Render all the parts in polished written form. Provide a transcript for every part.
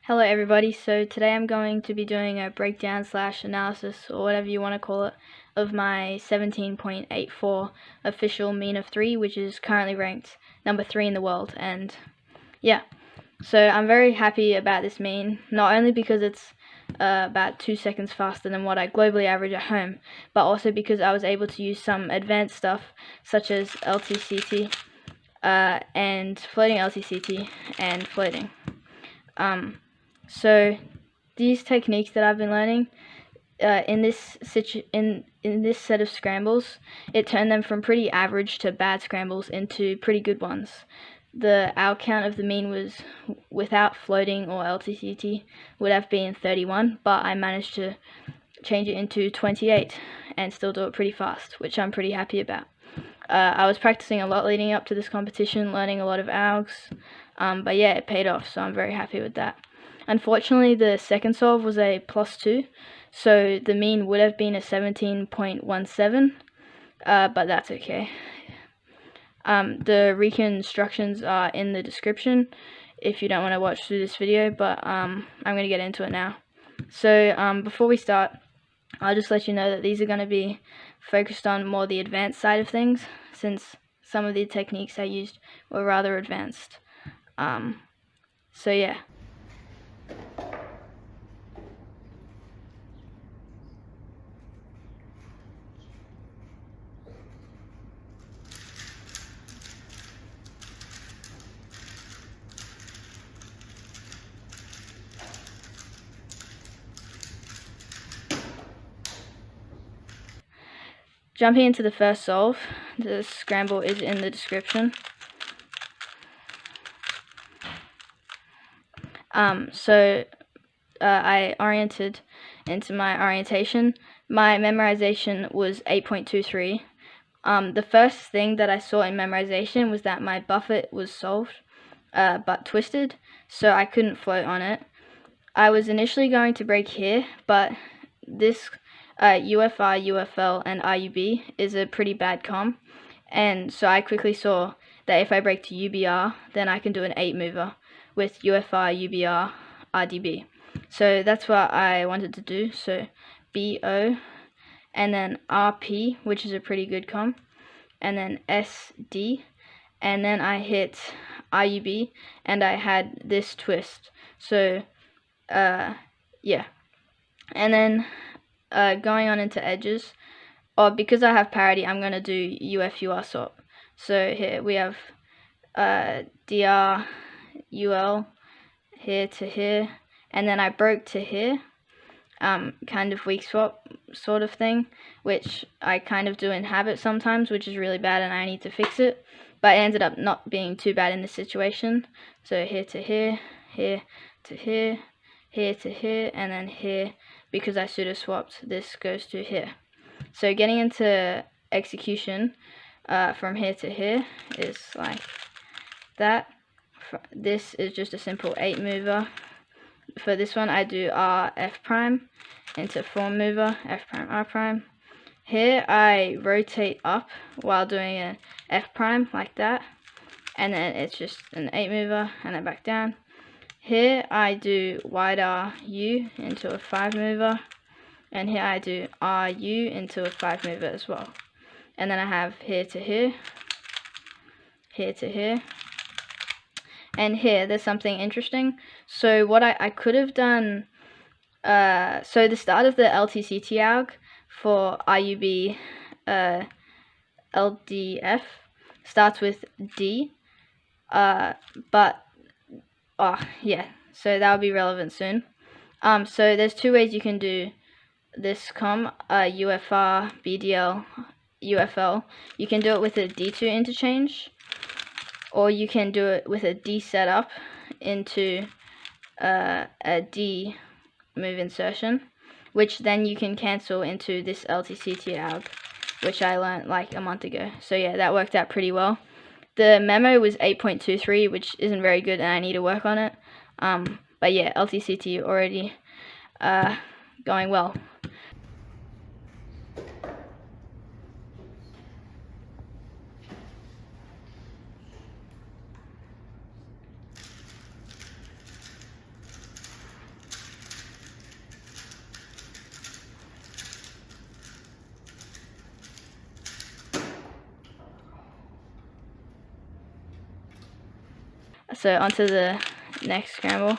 Hello everybody, so today I'm going to be doing a breakdown / analysis, or whatever you want to call it, of my 17.84 official mean of 3, which is currently ranked number 3 in the world. And yeah, so I'm very happy about this mean, not only because it's about 2 seconds faster than what I globally average at home, but also because I was able to use some advanced stuff such as LTCT and floating LTCT and floating. So these techniques that I've been learning in this set of scrambles, it turned them from pretty average to bad scrambles into pretty good ones. The hour count of the mean was, without floating or LTCT, would have been 31, but I managed to change it into 28 and still do it pretty fast, which I'm pretty happy about. I was practicing a lot leading up to this competition, learning a lot of Algs, but yeah, it paid off, so I'm very happy with that. Unfortunately, the second solve was a +2, so the mean would have been a 17.17, but that's okay. The reconstructions are in the description if you don't want to watch through this video, but I'm going to get into it now. So before we start, I'll just let you know that these are going to be focused on more the advanced side of things, since some of the techniques I used were rather advanced. So yeah. Jumping into the first solve, the scramble is in the description. I oriented into my orientation. My memorization was 8.23. The first thing that I saw in memorization was that my buffet was solved, but twisted, so I couldn't float on it. I was initially going to break here, but this UFR, UFL, and RUB is a pretty bad com, and so I quickly saw that if I break to UBR, then I can do an 8 mover with UFR, UBR, RDB. So that's what I wanted to do. So BO, and then RP, which is a pretty good com, and then SD, and then I hit RUB, and I had this twist. So yeah, and then going on into edges, because I have parity, I'm going to do UF-UR swap. So here we have DR, UL, here to here, and then I broke to here, kind of weak swap sort of thing, which I kind of do in habit sometimes, which is really bad and I need to fix it, but it ended up not being too bad in this situation. So here to here, here to here, here to here, and then here, because I pseudo swapped, this goes to here. So getting into execution from here to here is like that. This is just a simple 8 mover. For this one I do R F prime into 4 mover, F prime R prime. Here I rotate up while doing a F prime like that, and then it's just an 8 mover, and then back down. Here I do wide RU into a 5 mover, and here I do RU into a 5 mover as well. And then I have here to here, here to here, and here there's something interesting. So what I could have done, so the start of the LTCT alg for RUB LDF starts with D, but yeah, so that will be relevant soon. So there's 2 ways you can do this com, UFR, BDL, UFL. You can do it with a D2 interchange, or you can do it with a D setup into a D move insertion, which then you can cancel into this LTCT alg, which I learned like a month ago. So yeah, that worked out pretty well. The memo was 8.23, which isn't very good, and I need to work on it. But yeah, LTCT already going well. So onto the next scramble.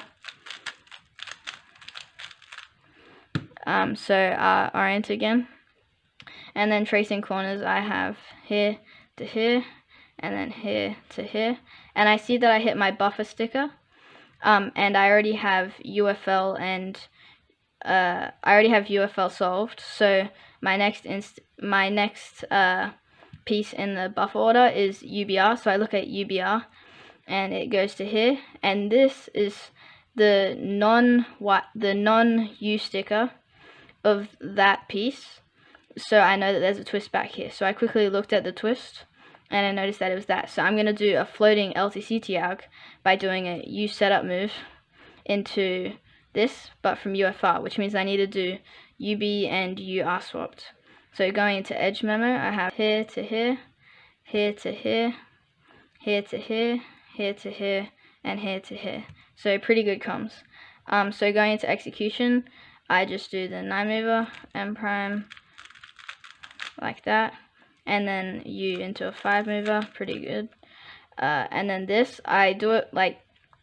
So orient again, and then tracing corners, I have here to here, and then here to here, and I see that I hit my buffer sticker, and I already have UFL solved. So my next piece in the buffer order is UBR. So I look at UBR, and it goes to here, and this is the non-U sticker of that piece. So I know that there's a twist back here. So I quickly looked at the twist, and I noticed that it was that. So I'm going to do a floating LTCT alg by doing a U setup move into this, but from UFR, which means I need to do UB and UR swapped. So going into edge memo, I have here to here, here to here, here to here, here to here, and here to here. So pretty good comms. So going into execution, I just do the 9 mover, M prime, like that, and then U into a 5 mover, pretty good. And then this, I do it like,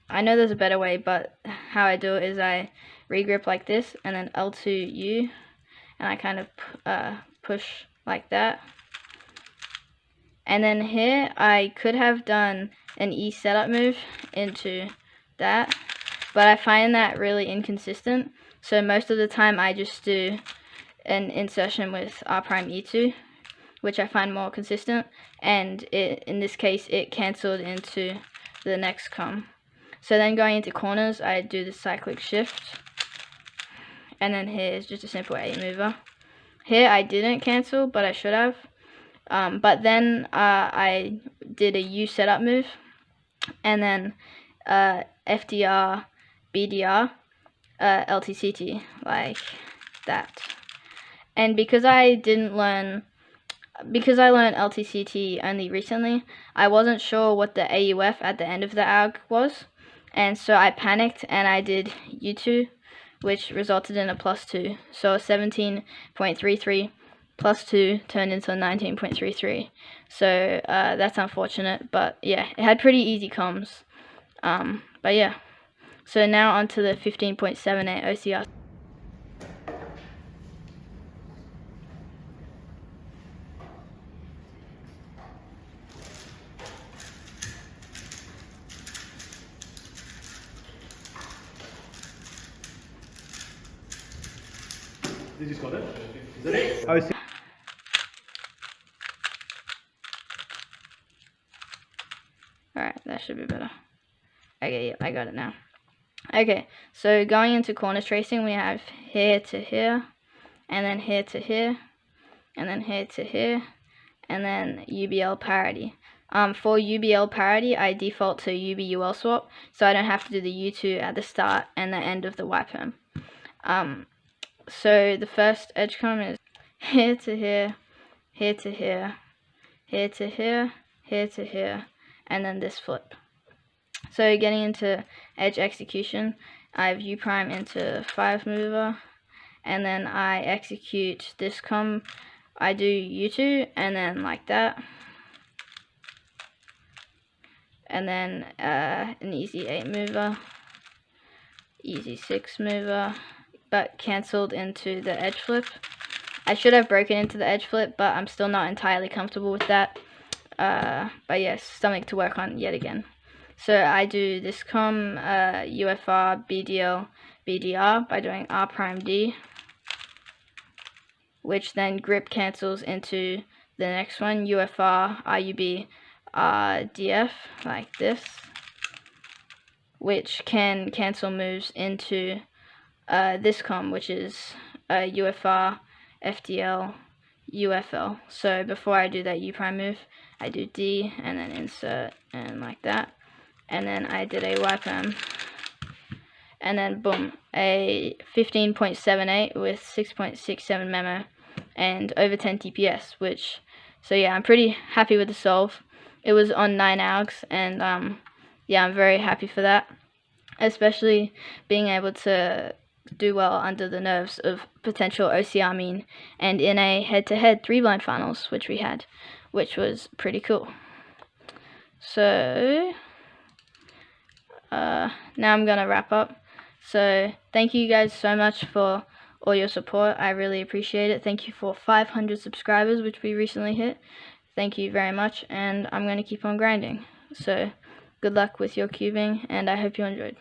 I know there's a better way, but how I do it is I regrip like this, and then L2 U, and I kind of push like that. And then here, I could have done an E setup move into that, but I find that really inconsistent. So most of the time, I just do an insertion with R prime E2, which I find more consistent, and in this case, it cancelled into the next comm. So then going into corners, I do the cyclic shift, and then here is just a simple A mover. Here I didn't cancel, but I should have. But then I did a U setup move, and then FDR, BDR, LTCT, like that. And because I learned LTCT only recently, I wasn't sure what the AUF at the end of the alg was, and so I panicked and I did U2, which resulted in a +2. So 17.33 plus 2 turned into 19.33. So that's unfortunate, but yeah, it had pretty easy comms. But yeah, so now onto the 15.78 OCR. Did you spot it? Is that it? OCR. Alright, that should be better. Okay, yeah, I got it now. Okay, so going into corner tracing, we have here to here, and then here to here, and then here to here, and then UBL parity. For UBL parity, I default to UB-UL swap, so I don't have to do the U2 at the start and the end of the YPEM. So the first edge comm is here to here, here to here, here to here, here to here, and then this flip. So getting into edge execution, I have U prime into 5 mover, and then I execute this comm. I do U2, and then like that, and then an easy 8 mover, easy 6 mover, but cancelled into the edge flip. I should have broken into the edge flip, but I'm still not entirely comfortable with that. But yes, something to work on yet again. So I do this comm, UFR, BDL, BDR by doing R prime D, which then grip cancels into the next one, UFR, RUB, DF, like this, which can cancel moves into this comm, which is UFR, FDL, UFL. So before I do that U prime move, I do D and then insert and like that, and then I did a YPEM, and then boom, a 15.78 with 6.67 memo and over 10 TPS, which, so yeah, I'm pretty happy with the solve. It was on 9 Algs, and yeah, I'm very happy for that, especially being able to do well under the nerves of potential OCR mean and in a head-to-head 3-blind finals, which we had, which was pretty cool. So now I'm gonna wrap up. So thank you guys so much for all your support. I really appreciate it. Thank you for 500 subscribers, which we recently hit. Thank you very much, and I'm gonna keep on grinding. So good luck with your cubing, and I hope you enjoyed.